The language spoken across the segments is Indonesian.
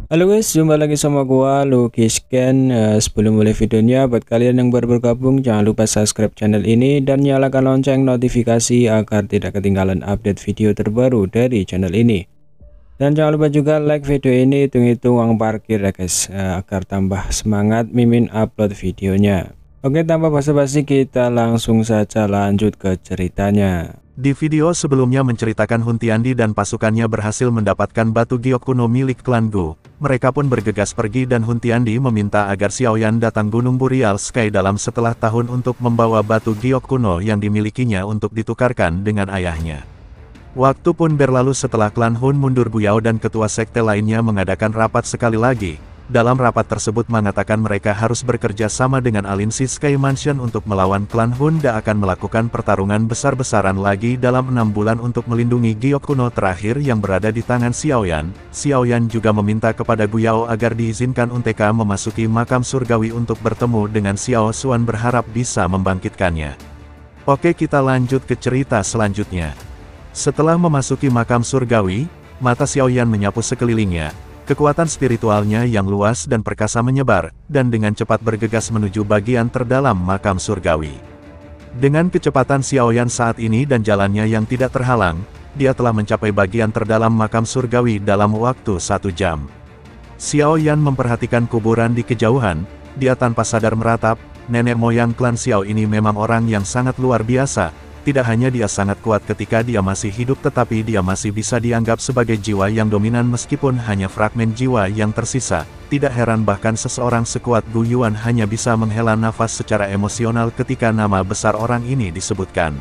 Halo guys, jumpa lagi sama gua Lucky Scan. Sebelum mulai videonya, buat kalian yang baru bergabung jangan lupa subscribe channel ini dan nyalakan lonceng notifikasi agar tidak ketinggalan update video terbaru dari channel ini. Dan jangan lupa juga like video ini, hitung-hitung uang parkir ya guys, agar tambah semangat Mimin upload videonya. Oke, tanpa basa-basi kita langsung saja lanjut ke ceritanya. Di video sebelumnya menceritakan Huntiandi dan pasukannya berhasil mendapatkan batu giok kuno milik klan Gu. Mereka pun bergegas pergi dan Huntiandi meminta agar Xiaoyan datang Gunung Burial Sky dalam setelah tahun untuk membawa batu giok kuno yang dimilikinya untuk ditukarkan dengan ayahnya. Waktu pun berlalu setelah klan Hun mundur Buyao dan ketua sekte lainnya mengadakan rapat sekali lagi. Dalam rapat tersebut mengatakan mereka harus bekerja sama dengan Aliansi Sky Mansion untuk melawan klan Hun dan akan melakukan pertarungan besar-besaran lagi dalam 6 bulan untuk melindungi giok kuno terakhir yang berada di tangan Xiaoyan. Xiaoyan juga meminta kepada Guyao agar diizinkan UNTK memasuki makam surgawi untuk bertemu dengan Xiao Xuan berharap bisa membangkitkannya. Oke, kita lanjut ke cerita selanjutnya. Setelah memasuki makam surgawi, mata Xiaoyan menyapu sekelilingnya. Kekuatan spiritualnya yang luas dan perkasa menyebar, dan dengan cepat bergegas menuju bagian terdalam makam surgawi. Dengan kecepatan Xiaoyan saat ini dan jalannya yang tidak terhalang, dia telah mencapai bagian terdalam makam surgawi dalam waktu 1 jam. Xiaoyan memperhatikan kuburan di kejauhan, dia tanpa sadar meratap, nenek moyang klan Xiao ini memang orang yang sangat luar biasa. Tidak hanya dia sangat kuat ketika dia masih hidup tetapi dia masih bisa dianggap sebagai jiwa yang dominan meskipun hanya fragmen jiwa yang tersisa. Tidak heran bahkan seseorang sekuat Gu Yuan hanya bisa menghela nafas secara emosional ketika nama besar orang ini disebutkan.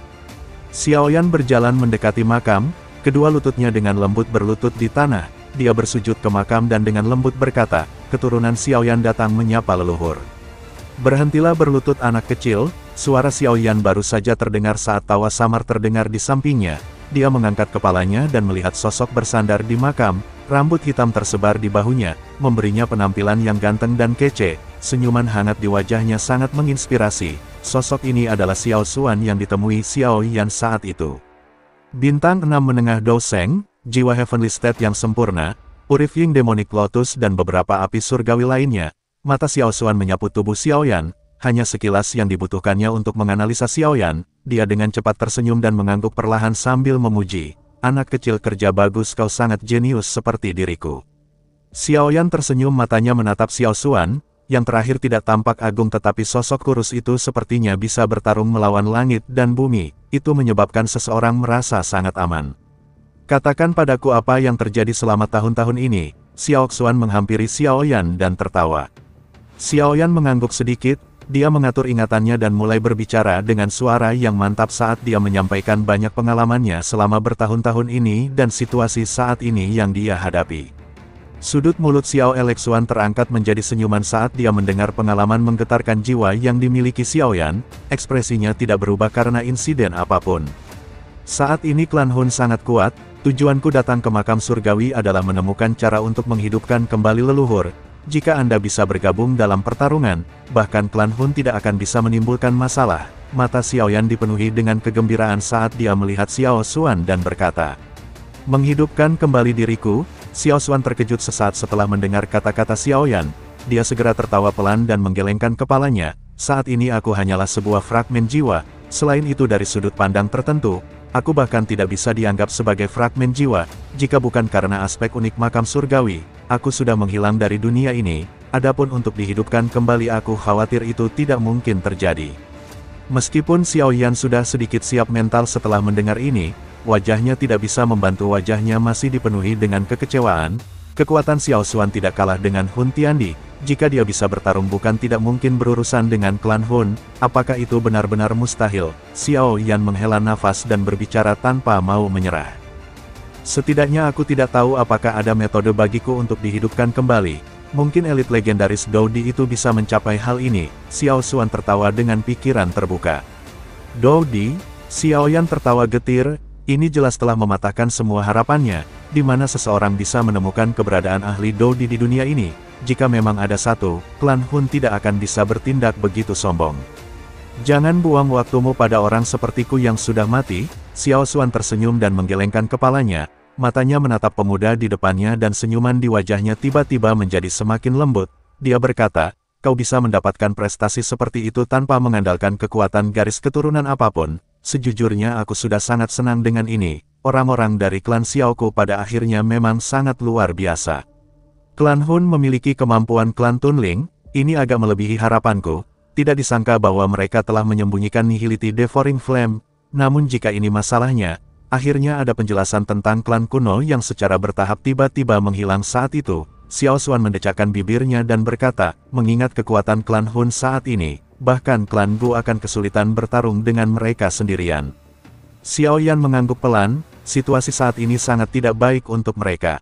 Xiaoyan berjalan mendekati makam, kedua lututnya dengan lembut berlutut di tanah. Dia bersujud ke makam dan dengan lembut berkata, "Keturunan Xiaoyan datang menyapa leluhur." "Berhentilah berlutut anak kecil," suara Xiaoyan baru saja terdengar saat tawa samar terdengar di sampingnya. Dia mengangkat kepalanya dan melihat sosok bersandar di makam, rambut hitam tersebar di bahunya, memberinya penampilan yang ganteng dan kece. Senyuman hangat di wajahnya sangat menginspirasi. Sosok ini adalah Xiao Xuan yang ditemui Xiaoyan saat itu. Bintang 6 menengah Douseng, jiwa Heavenly State yang sempurna, Purifying Demonic Lotus dan beberapa api surgawi lainnya. Mata Xiao Xuan menyapu tubuh Xiaoyan, hanya sekilas yang dibutuhkannya untuk menganalisa Xiaoyan. Dia dengan cepat tersenyum dan mengangguk perlahan sambil memuji. "Anak kecil kerja bagus, kau sangat jenius seperti diriku." Xiaoyan tersenyum, matanya menatap Xiao Xuan, yang terakhir tidak tampak agung tetapi sosok kurus itu sepertinya bisa bertarung melawan langit dan bumi. Itu menyebabkan seseorang merasa sangat aman. "Katakan padaku apa yang terjadi selama tahun-tahun ini." Xiao Xuan menghampiri Xiaoyan dan tertawa. Xiaoyan mengangguk sedikit, dia mengatur ingatannya dan mulai berbicara dengan suara yang mantap saat dia menyampaikan banyak pengalamannya selama bertahun-tahun ini dan situasi saat ini yang dia hadapi. Sudut mulut Xiao Xuan terangkat menjadi senyuman saat dia mendengar pengalaman menggetarkan jiwa yang dimiliki Xiaoyan. Ekspresinya tidak berubah karena insiden apapun. "Saat ini klan Hun sangat kuat, tujuanku datang ke makam surgawi adalah menemukan cara untuk menghidupkan kembali leluhur. Jika Anda bisa bergabung dalam pertarungan, bahkan klan Hun tidak akan bisa menimbulkan masalah." Mata Xiaoyan dipenuhi dengan kegembiraan saat dia melihat Xiao Xuan dan berkata, "Menghidupkan kembali diriku?" Xiao Xuan terkejut sesaat setelah mendengar kata-kata Xiaoyan. Dia segera tertawa pelan dan menggelengkan kepalanya. "Saat ini aku hanyalah sebuah fragmen jiwa. Selain itu dari sudut pandang tertentu, aku bahkan tidak bisa dianggap sebagai fragmen jiwa. Jika bukan karena aspek unik makam surgawi, aku sudah menghilang dari dunia ini. Adapun untuk dihidupkan kembali aku khawatir itu tidak mungkin terjadi." Meskipun Xiaoyan sudah sedikit siap mental setelah mendengar ini, wajahnya tidak bisa membantu, wajahnya masih dipenuhi dengan kekecewaan. Kekuatan Xiao Xuan tidak kalah dengan Huntiandi. Jika dia bisa bertarung bukan tidak mungkin berurusan dengan klan Hun. Apakah itu benar-benar mustahil? Xiaoyan menghela nafas dan berbicara tanpa mau menyerah. "Setidaknya aku tidak tahu apakah ada metode bagiku untuk dihidupkan kembali. Mungkin elit legendaris Doudi itu bisa mencapai hal ini." Xiao Xuan tertawa dengan pikiran terbuka. "Doudi?" Xiaoyan tertawa getir. Ini jelas telah mematahkan semua harapannya. Di mana seseorang bisa menemukan keberadaan ahli Doudi di dunia ini? Jika memang ada satu, klan Hun tidak akan bisa bertindak begitu sombong. "Jangan buang waktumu pada orang sepertiku yang sudah mati." Xiao Xuan tersenyum dan menggelengkan kepalanya. matanya menatap pemuda di depannya dan senyuman di wajahnya tiba-tiba menjadi semakin lembut. Dia berkata, "Kau bisa mendapatkan prestasi seperti itu tanpa mengandalkan kekuatan garis keturunan apapun. Sejujurnya aku sudah sangat senang dengan ini. Orang-orang dari klan Xiaoku pada akhirnya memang sangat luar biasa. Klan Hun memiliki kemampuan klan Tunling, ini agak melebihi harapanku. Tidak disangka bahwa mereka telah menyembunyikan Nihility Devouring Flame. Namun jika ini masalahnya, akhirnya ada penjelasan tentang klan kuno yang secara bertahap tiba-tiba menghilang saat itu." Xiao Xuan mendecakkan bibirnya dan berkata, "Mengingat kekuatan klan Hun saat ini, bahkan klan Gu akan kesulitan bertarung dengan mereka sendirian." Xiao Yan mengangguk pelan, situasi saat ini sangat tidak baik untuk mereka.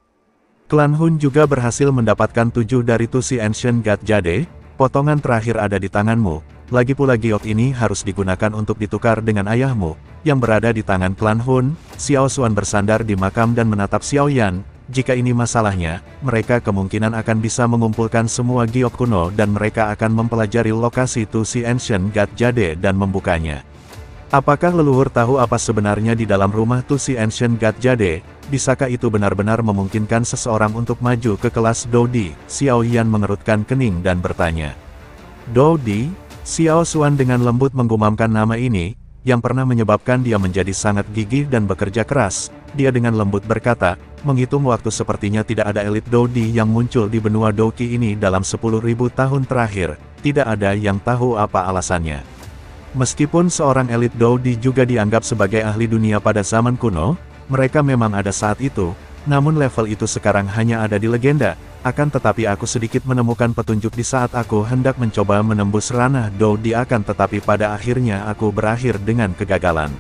Klan Hun juga berhasil mendapatkan 7 dari Tusi Ancient God Jade, potongan terakhir ada di tanganmu, lagi pula giok ini harus digunakan untuk ditukar dengan ayahmu, yang berada di tangan klan Hun. Xiao Xuan bersandar di makam dan menatap Xiao Yan. Jika ini masalahnya, mereka kemungkinan akan bisa mengumpulkan semua giok kuno dan mereka akan mempelajari lokasi Tusi Ancient God Jade dan membukanya. Apakah leluhur tahu apa sebenarnya di dalam rumah Tusi Ancient God Jade? Bisakah itu benar-benar memungkinkan seseorang untuk maju ke kelas Dodi? Xiao Yan mengerutkan kening dan bertanya. Dodi? Xiao Xuan dengan lembut menggumamkan nama ini, yang pernah menyebabkan dia menjadi sangat gigih dan bekerja keras. Dia dengan lembut berkata, "Menghitung waktu sepertinya tidak ada elit Dodi yang muncul di benua Doki ini dalam 10.000 tahun terakhir. Tidak ada yang tahu apa alasannya. Meskipun seorang elit Dodi juga dianggap sebagai ahli dunia pada zaman kuno, mereka memang ada saat itu, namun level itu sekarang hanya ada di legenda. Akan tetapi aku sedikit menemukan petunjuk di saat aku hendak mencoba menembus ranah Dodi akan tetapi pada akhirnya aku berakhir dengan kegagalan."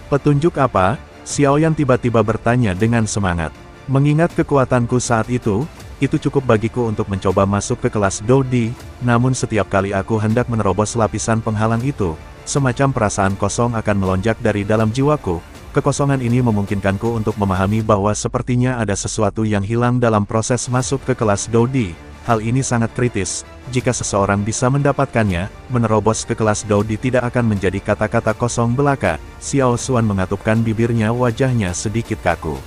"Petunjuk apa?" Xiao Yan tiba-tiba bertanya dengan semangat. "Mengingat kekuatanku saat itu cukup bagiku untuk mencoba masuk ke kelas Dodi, namun setiap kali aku hendak menerobos lapisan penghalang itu, semacam perasaan kosong akan melonjak dari dalam jiwaku. Kekosongan ini memungkinkanku untuk memahami bahwa sepertinya ada sesuatu yang hilang dalam proses masuk ke kelas Dodi. Hal ini sangat kritis, jika seseorang bisa mendapatkannya, menerobos ke kelas Dodi tidak akan menjadi kata-kata kosong belaka." Xiao Xuan mengatupkan bibirnya, wajahnya sedikit kaku.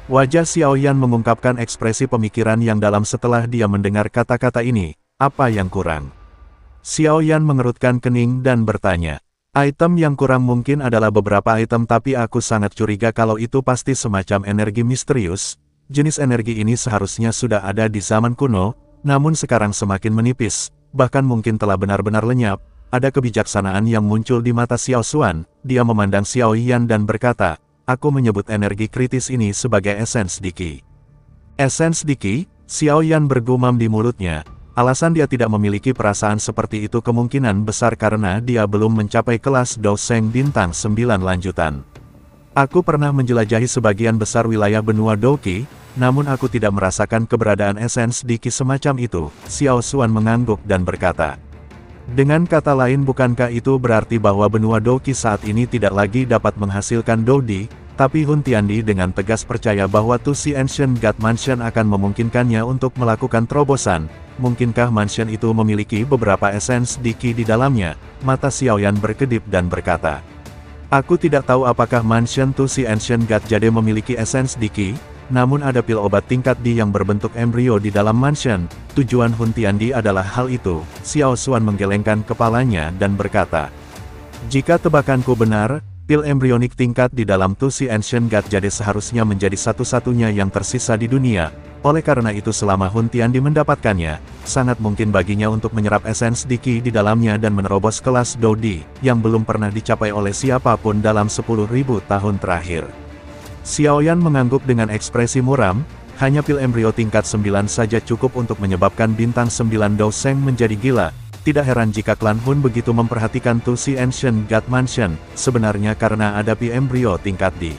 Wajah Xiao Yan mengungkapkan ekspresi pemikiran yang dalam setelah dia mendengar kata-kata ini. "Apa yang kurang?" Xiao Yan mengerutkan kening dan bertanya. "Item yang kurang mungkin adalah beberapa item tapi aku sangat curiga kalau itu pasti semacam energi misterius. Jenis energi ini seharusnya sudah ada di zaman kuno, namun sekarang semakin menipis, bahkan mungkin telah benar-benar lenyap." Ada kebijaksanaan yang muncul di mata Xiao Xuan, dia memandang Xiao Yan dan berkata, "Aku menyebut energi kritis ini sebagai Essence Diki." "Essence Diki?" Xiao Yan bergumam di mulutnya. Alasan dia tidak memiliki perasaan seperti itu kemungkinan besar karena dia belum mencapai kelas Doseng Bintang 9 lanjutan. "Aku pernah menjelajahi sebagian besar wilayah benua Doki, namun aku tidak merasakan keberadaan Essence Diki semacam itu." Xiao Xuan mengangguk dan berkata. "Dengan kata lain bukankah itu berarti bahwa benua Doki saat ini tidak lagi dapat menghasilkan Dodi?" Tapi Hun Tiandi dengan tegas percaya bahwa Tusi Ancient God Mansion akan memungkinkannya untuk melakukan terobosan. "Mungkinkah mansion itu memiliki beberapa Essence Diki di dalamnya?" Mata Xiao Yan berkedip dan berkata. "Aku tidak tahu apakah mansion Tusi Ancient God Jade memiliki Essence Diki, namun ada pil obat tingkat D yang berbentuk embrio di dalam mansion. Tujuan Hun Tiandi adalah hal itu." Xiao Xuan menggelengkan kepalanya dan berkata, "Jika tebakanku benar, pil embrionik tingkat di dalam Tusi Ancient God Jade seharusnya menjadi satu-satunya yang tersisa di dunia. Oleh karena itu selama Hun Tiandi mendapatkannya, sangat mungkin baginya untuk menyerap Essence Diki di dalamnya dan menerobos kelas Dodi, yang belum pernah dicapai oleh siapapun dalam 10.000 tahun terakhir." Xiao Yan mengangguk dengan ekspresi muram, hanya pil embrio tingkat 9 saja cukup untuk menyebabkan bintang 9 Doseng menjadi gila. Tidak heran jika klan Hun begitu memperhatikan Tusi Ancient God Mansion, sebenarnya karena ada pil embrio tingkat D.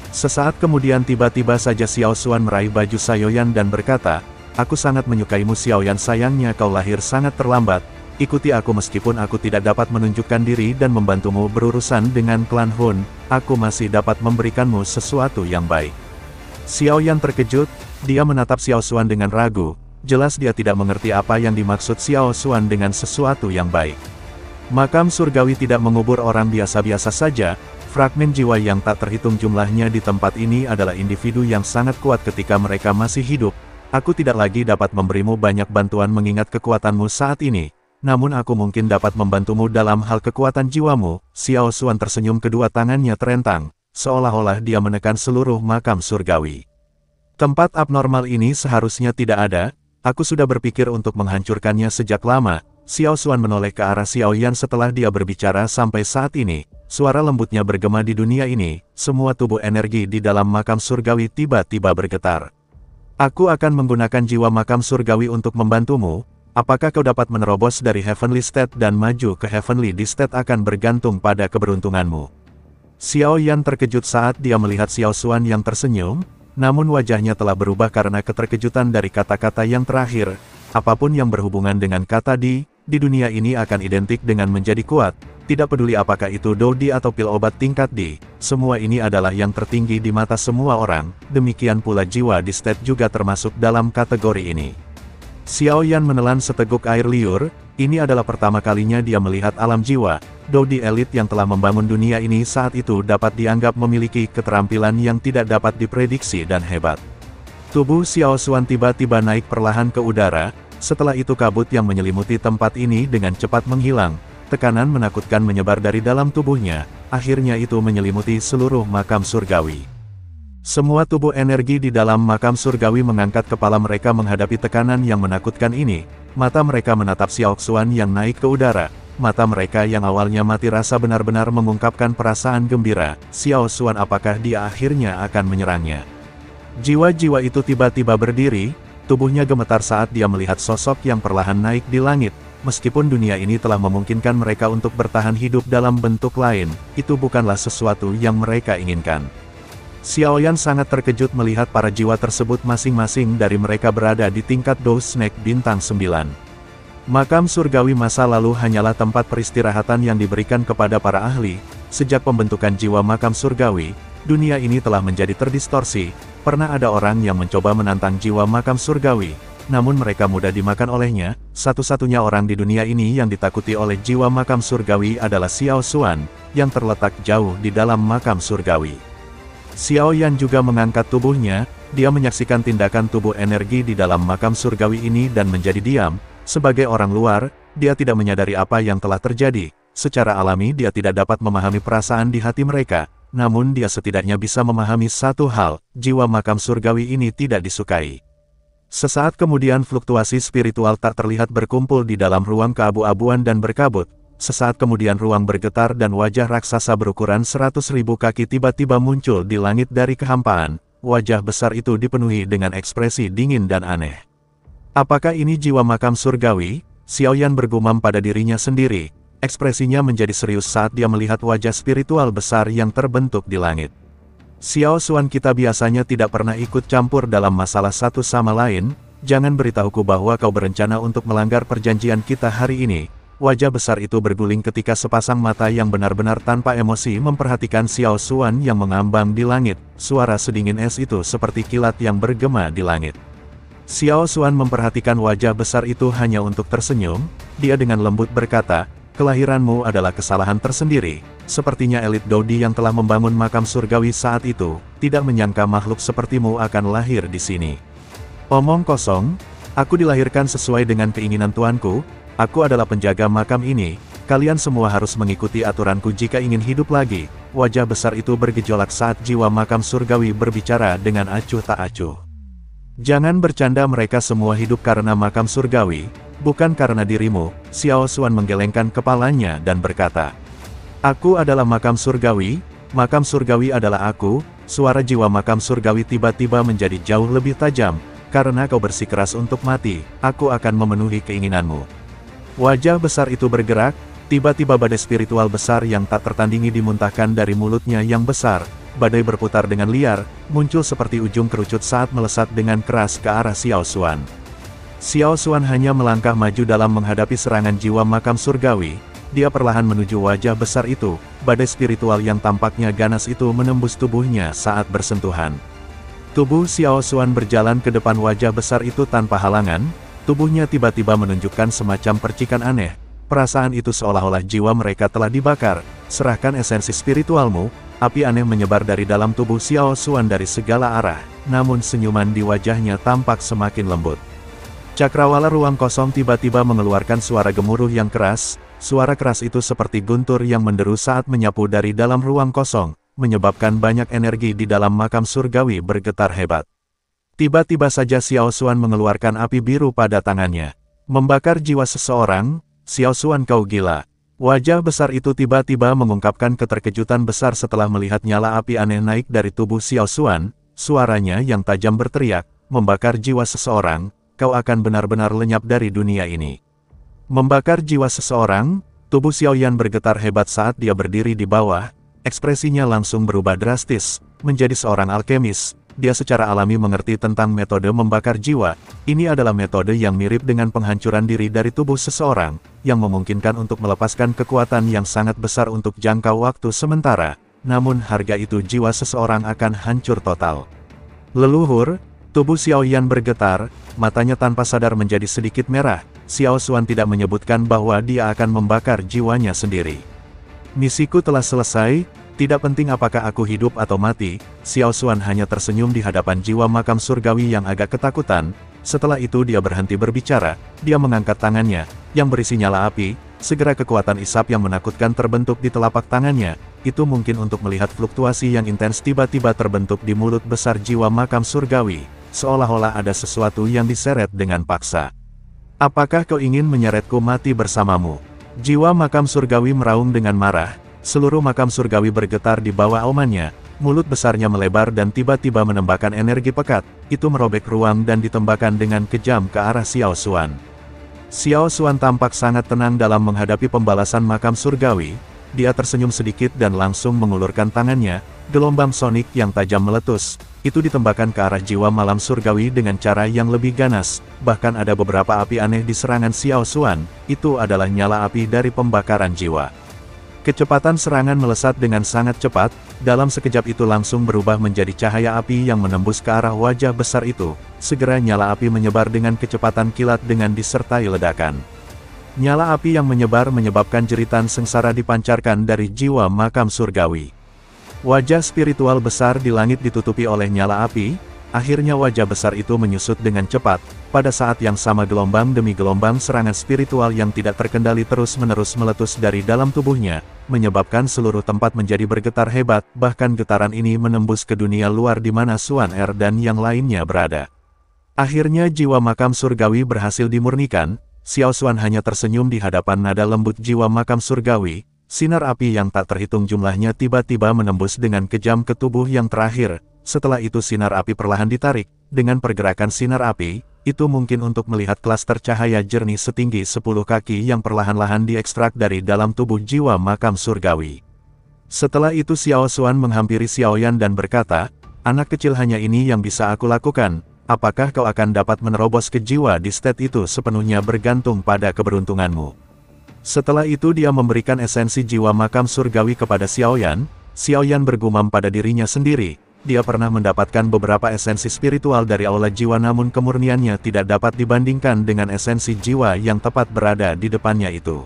Sesaat kemudian tiba-tiba saja Xiao Xuan meraih baju Xiao Yan dan berkata, "Aku sangat menyukaimu Xiao Yan, sayangnya kau lahir sangat terlambat. Ikuti aku meskipun aku tidak dapat menunjukkan diri dan membantumu berurusan dengan klan Hun, aku masih dapat memberikanmu sesuatu yang baik." Xiao Yan terkejut, dia menatap Xiao Xuan dengan ragu, jelas dia tidak mengerti apa yang dimaksud Xiao Xuan dengan sesuatu yang baik. Makam surgawi tidak mengubur orang biasa-biasa saja, Fragmen jiwa yang tak terhitung jumlahnya di tempat ini adalah individu yang sangat kuat ketika mereka masih hidup. Aku tidak lagi dapat memberimu banyak bantuan mengingat kekuatanmu saat ini. Namun aku mungkin dapat membantumu dalam hal kekuatan jiwamu. Xiao Xuan tersenyum, kedua tangannya terentang, seolah-olah dia menekan seluruh makam surgawi. Tempat abnormal ini seharusnya tidak ada, aku sudah berpikir untuk menghancurkannya sejak lama. Xiao Xuan menoleh ke arah Xiao Yan setelah dia berbicara sampai saat ini. Suara lembutnya bergema di dunia ini, semua tubuh energi di dalam makam surgawi tiba-tiba bergetar. Aku akan menggunakan jiwa makam surgawi untuk membantumu. Apakah kau dapat menerobos dari Heavenly State dan maju ke Heavenly State akan bergantung pada keberuntunganmu. Xiao Yan terkejut saat dia melihat Xiao Xuan yang tersenyum, namun wajahnya telah berubah karena keterkejutan dari kata-kata yang terakhir. Apapun yang berhubungan dengan kata di dunia ini akan identik dengan menjadi kuat. Tidak peduli apakah itu Dodi atau pil obat tingkat D, semua ini adalah yang tertinggi di mata semua orang, demikian pula jiwa di state juga termasuk dalam kategori ini. Xiao Yan menelan seteguk air liur, ini adalah pertama kalinya dia melihat alam jiwa. Dodi elit yang telah membangun dunia ini saat itu dapat dianggap memiliki keterampilan yang tidak dapat diprediksi dan hebat. Tubuh Xiao Xuan tiba-tiba naik perlahan ke udara, setelah itu kabut yang menyelimuti tempat ini dengan cepat menghilang. Tekanan menakutkan menyebar dari dalam tubuhnya, akhirnya itu menyelimuti seluruh makam surgawi. Semua tubuh energi di dalam makam surgawi mengangkat kepala mereka menghadapi tekanan yang menakutkan ini. Mata mereka menatap Xiao Xuan yang naik ke udara. Mata mereka yang awalnya mati rasa benar-benar mengungkapkan perasaan gembira. Xiao Xuan, apakah dia akhirnya akan menyerangnya? Jiwa-jiwa itu tiba-tiba berdiri, tubuhnya gemetar saat dia melihat sosok yang perlahan naik di langit. Meskipun dunia ini telah memungkinkan mereka untuk bertahan hidup dalam bentuk lain, itu bukanlah sesuatu yang mereka inginkan. Xiao Yan sangat terkejut melihat para jiwa tersebut masing-masing dari mereka berada di tingkat Do Snake bintang 9. Makam surgawi masa lalu hanyalah tempat peristirahatan yang diberikan kepada para ahli. Sejak pembentukan jiwa makam surgawi, dunia ini telah menjadi terdistorsi. Pernah ada orang yang mencoba menantang jiwa makam surgawi, namun mereka mudah dimakan olehnya. Satu-satunya orang di dunia ini yang ditakuti oleh jiwa makam surgawi adalah Xiao Xuan, yang terletak jauh di dalam makam surgawi. Xiao Yan juga mengangkat tubuhnya, dia menyaksikan tindakan tubuh energi di dalam makam surgawi ini dan menjadi diam. Sebagai orang luar, dia tidak menyadari apa yang telah terjadi. Secara alami dia tidak dapat memahami perasaan di hati mereka, namun dia setidaknya bisa memahami satu hal, jiwa makam surgawi ini tidak disukai. Sesaat kemudian fluktuasi spiritual tak terlihat berkumpul di dalam ruang keabu-abuan dan berkabut. Sesaat kemudian ruang bergetar dan wajah raksasa berukuran 100.000 kaki tiba-tiba muncul di langit dari kehampaan. Wajah besar itu dipenuhi dengan ekspresi dingin dan aneh. Apakah ini jiwa makam surgawi? Xiao Yan bergumam pada dirinya sendiri. Ekspresinya menjadi serius saat dia melihat wajah spiritual besar yang terbentuk di langit. Xiao Xuan, kita biasanya tidak pernah ikut campur dalam masalah satu sama lain. Jangan beritahuku bahwa kau berencana untuk melanggar perjanjian kita hari ini. Wajah besar itu berguling ketika sepasang mata yang benar-benar tanpa emosi memperhatikan Xiao Xuan yang mengambang di langit. Suara sedingin es itu seperti kilat yang bergema di langit. Xiao Xuan memperhatikan wajah besar itu hanya untuk tersenyum. Dia dengan lembut berkata, kelahiranmu adalah kesalahan tersendiri. Sepertinya elit Dodi yang telah membangun makam surgawi saat itu, tidak menyangka makhluk sepertimu akan lahir di sini. Omong kosong, aku dilahirkan sesuai dengan keinginan tuanku. Aku adalah penjaga makam ini, kalian semua harus mengikuti aturanku jika ingin hidup lagi. Wajah besar itu bergejolak saat jiwa makam surgawi berbicara dengan acuh tak acuh. Jangan bercanda, mereka semua hidup karena makam surgawi, bukan karena dirimu. Xiao Xuan menggelengkan kepalanya dan berkata, aku adalah makam surgawi adalah aku. Suara jiwa makam surgawi tiba-tiba menjadi jauh lebih tajam, karena kau bersikeras untuk mati, aku akan memenuhi keinginanmu. Wajah besar itu bergerak, tiba-tiba badai spiritual besar yang tak tertandingi dimuntahkan dari mulutnya yang besar. Badai berputar dengan liar, muncul seperti ujung kerucut saat melesat dengan keras ke arah Xiao Xuan. Xiao Xuan hanya melangkah maju dalam menghadapi serangan jiwa makam surgawi. Dia perlahan menuju wajah besar itu, badai spiritual yang tampaknya ganas itu menembus tubuhnya saat bersentuhan. Tubuh Xiao Xuan berjalan ke depan wajah besar itu tanpa halangan. Tubuhnya tiba-tiba menunjukkan semacam percikan aneh. Perasaan itu seolah-olah jiwa mereka telah dibakar. Serahkan esensi spiritualmu. Api aneh menyebar dari dalam tubuh Xiao Xuan dari segala arah, namun senyuman di wajahnya tampak semakin lembut. Cakrawala ruang kosong tiba-tiba mengeluarkan suara gemuruh yang keras. Suara keras itu seperti guntur yang menderu saat menyapu dari dalam ruang kosong, menyebabkan banyak energi di dalam makam surgawi bergetar hebat. Tiba-tiba saja Xiao Xuan mengeluarkan api biru pada tangannya. Membakar jiwa seseorang. Xiao Xuan, kau gila. Wajah besar itu tiba-tiba mengungkapkan keterkejutan besar setelah melihat nyala api aneh naik dari tubuh Xiao Xuan. Suaranya yang tajam berteriak, membakar jiwa seseorang, kau akan benar-benar lenyap dari dunia ini. Membakar jiwa seseorang, tubuh Xiao Yan bergetar hebat saat dia berdiri di bawah, ekspresinya langsung berubah drastis, menjadi seorang alkemis. Dia secara alami mengerti tentang metode membakar jiwa. Ini adalah metode yang mirip dengan penghancuran diri dari tubuh seseorang, yang memungkinkan untuk melepaskan kekuatan yang sangat besar untuk jangka waktu sementara. Namun harga itu jiwa seseorang akan hancur total. Leluhur, tubuh Xiao Yan bergetar, matanya tanpa sadar menjadi sedikit merah. Xiao Xuan tidak menyebutkan bahwa dia akan membakar jiwanya sendiri. Misiku telah selesai. Tidak penting apakah aku hidup atau mati, Xiao Xuan hanya tersenyum di hadapan jiwa makam surgawi yang agak ketakutan. Setelah itu dia berhenti berbicara, dia mengangkat tangannya, yang berisi nyala api. Segera kekuatan isap yang menakutkan terbentuk di telapak tangannya. Itu mungkin untuk melihat fluktuasi yang intens tiba-tiba terbentuk di mulut besar jiwa makam surgawi, seolah-olah ada sesuatu yang diseret dengan paksa. Apakah kau ingin menyeretku mati bersamamu? Jiwa makam surgawi meraung dengan marah. Seluruh makam surgawi bergetar di bawah aumannya, mulut besarnya melebar dan tiba-tiba menembakkan energi pekat, itu merobek ruang dan ditembakkan dengan kejam ke arah Xiao Xuan. Xiao Xuan tampak sangat tenang dalam menghadapi pembalasan makam surgawi. Dia tersenyum sedikit dan langsung mengulurkan tangannya, gelombang sonik yang tajam meletus, itu ditembakkan ke arah jiwa malam surgawi dengan cara yang lebih ganas, bahkan ada beberapa api aneh di serangan Xiao Xuan, itu adalah nyala api dari pembakaran jiwa. Kecepatan serangan melesat dengan sangat cepat, dalam sekejap itu langsung berubah menjadi cahaya api yang menembus ke arah wajah besar itu. Segera nyala api menyebar dengan kecepatan kilat dengan disertai ledakan. Nyala api yang menyebar menyebabkan jeritan sengsara dipancarkan dari jiwa makam surgawi. Wajah spiritual besar di langit ditutupi oleh nyala api, akhirnya wajah besar itu menyusut dengan cepat. Pada saat yang sama gelombang demi gelombang serangan spiritual yang tidak terkendali terus-menerus meletus dari dalam tubuhnya, menyebabkan seluruh tempat menjadi bergetar hebat, bahkan getaran ini menembus ke dunia luar di mana Xuan Er dan yang lainnya berada. Akhirnya jiwa makam surgawi berhasil dimurnikan. Xiao Xuan hanya tersenyum di hadapan nada lembut jiwa makam surgawi. Sinar api yang tak terhitung jumlahnya tiba-tiba menembus dengan kejam ke tubuh yang terakhir. Setelah itu sinar api perlahan ditarik. Dengan pergerakan sinar api, itu mungkin untuk melihat klaster cahaya jernih setinggi 10 kaki yang perlahan-lahan diekstrak dari dalam tubuh jiwa makam surgawi. Setelah itu Xiao Xuan menghampiri Xiao Yan dan berkata, anak kecil, hanya ini yang bisa aku lakukan. Apakah kau akan dapat menerobos ke jiwa di state itu sepenuhnya bergantung pada keberuntunganmu. Setelah itu dia memberikan esensi jiwa makam surgawi kepada Xiao Yan. Xiao Yan bergumam pada dirinya sendiri. Dia pernah mendapatkan beberapa esensi spiritual dari aula jiwa, namun kemurniannya tidak dapat dibandingkan dengan esensi jiwa yang tepat berada di depannya itu.